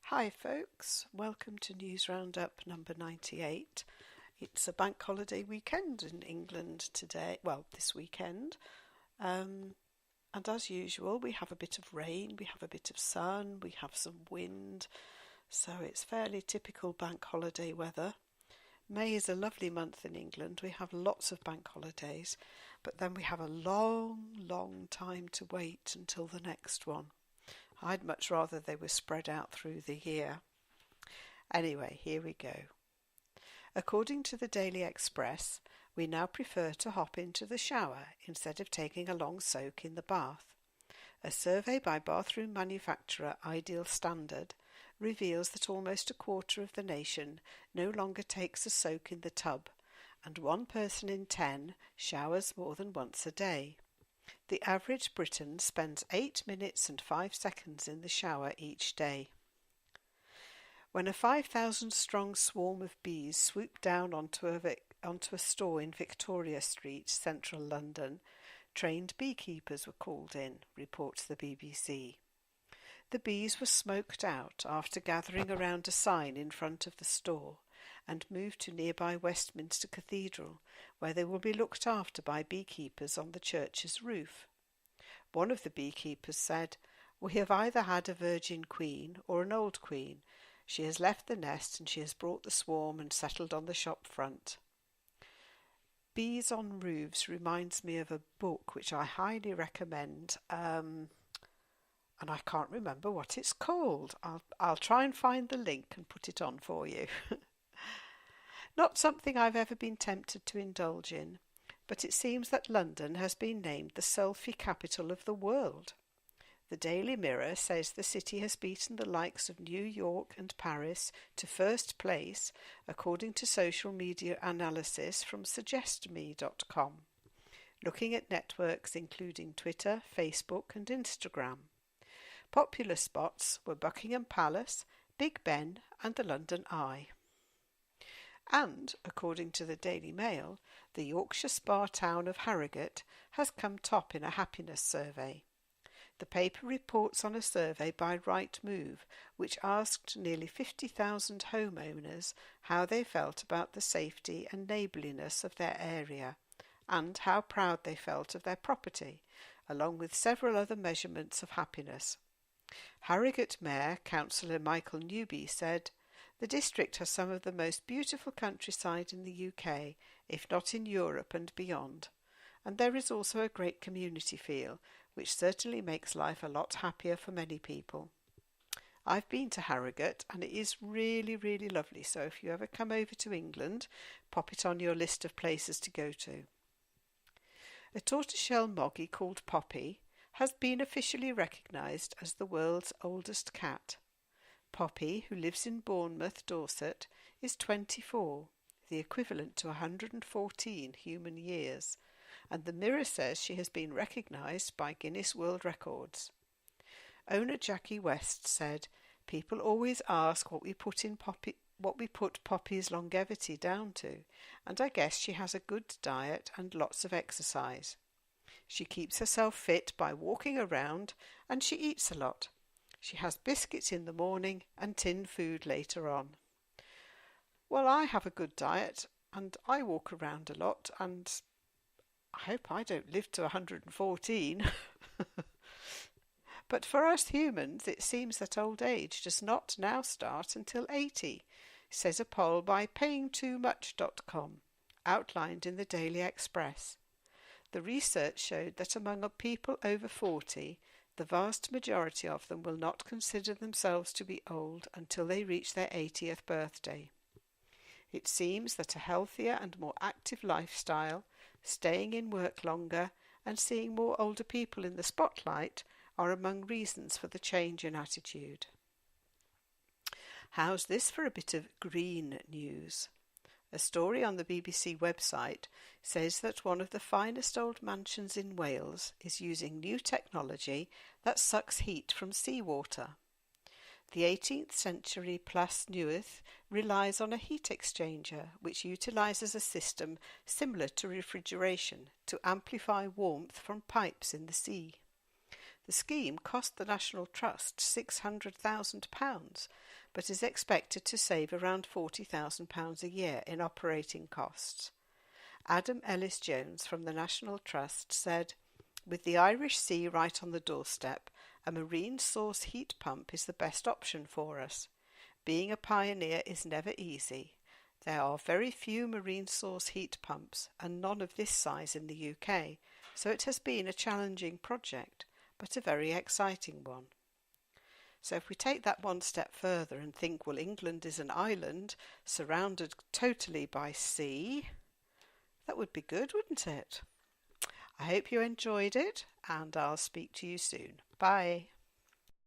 Hi folks, welcome to News Roundup number 98. It's a bank holiday weekend in England today, this weekend. And as usual, we have a bit of rain, we have a bit of sun, we have some wind, so it's fairly typical bank holiday weather. May is a lovely month in England. We have lots of bank holidays, but then we have a long time to wait until the next one. I'd much rather they were spread out through the year. Anyway, here we go. According to the Daily Express, we now prefer to hop into the shower instead of taking a long soak in the bath. A survey by bathroom manufacturer Ideal Standard reveals that almost a quarter of the nation no longer takes a soak in the tub, and 1 person in 10 showers more than once a day. The average Briton spends 8 minutes and 5 seconds in the shower each day. When a 5,000-strong swarm of bees swooped down onto a store in Victoria Street, central London, trained beekeepers were called in, reports the BBC. The bees were smoked out after gathering around a sign in front of the store and moved to nearby Westminster Cathedral, where they will be looked after by beekeepers on the church's roof. One of the beekeepers said, "We have either had a virgin queen or an old queen. She has left the nest and she has brought the swarm and settled on the shop front." Bees on Roofs reminds me of a book which I highly recommend, and I can't remember what it's called. I'll try and find the link and put it on for you. Not something I've ever been tempted to indulge in, but it seems that London has been named the selfie capital of the world. The Daily Mirror says the city has beaten the likes of New York and Paris to first place, according to social media analysis from suggestme.com, looking at networks including Twitter, Facebook and Instagram. Popular spots were Buckingham Palace, Big Ben and the London Eye. And, according to the Daily Mail, the Yorkshire spa town of Harrogate has come top in a happiness survey. The paper reports on a survey by Rightmove, which asked nearly 50,000 homeowners how they felt about the safety and neighbourliness of their area, and how proud they felt of their property, along with several other measurements of happiness. Harrogate Mayor, Councillor Michael Newby, said, "The district has some of the most beautiful countryside in the UK, if not in Europe and beyond. And there is also a great community feel, which certainly makes life a lot happier for many people." I've been to Harrogate and it is really lovely, so if you ever come over to England, pop it on your list of places to go to. A tortoiseshell moggy called Poppy has been officially recognised as the world's oldest cat. Poppy, who lives in Bournemouth, Dorset, is 24, the equivalent to 114 human years, and the Mirror says she has been recognised by Guinness World Records. Owner Jackie West said, "People always ask what we put Poppy's longevity down to, and I guess she has a good diet and lots of exercise. She keeps herself fit by walking around and she eats a lot. She has biscuits in the morning and tinned food later on." Well, I have a good diet and I walk around a lot and I hope I don't live to 114. But for us humans, it seems that old age does not now start until 80, says a poll by payingtoomuch.com, outlined in the Daily Express. The research showed that among people over 40, the vast majority of them will not consider themselves to be old until they reach their 80th birthday. It seems that a healthier and more active lifestyle, staying in work longer, and seeing more older people in the spotlight are among reasons for the change in attitude. How's this for a bit of green news? A story on the BBC website says that one of the finest old mansions in Wales is using new technology that sucks heat from seawater. The 18th century Plas Newydd relies on a heat exchanger which utilises a system similar to refrigeration to amplify warmth from pipes in the sea. The scheme cost the National Trust £600,000, but is expected to save around £40,000 a year in operating costs. Adam Ellis-Jones from the National Trust said, "With the Irish Sea right on the doorstep, a marine source heat pump is the best option for us. Being a pioneer is never easy. There are very few marine source heat pumps and none of this size in the UK, so it has been a challenging project, but a very exciting one." So if we take that one step further and think, well, England is an island surrounded totally by sea, that would be good, wouldn't it? I hope you enjoyed it, and I'll speak to you soon. Bye.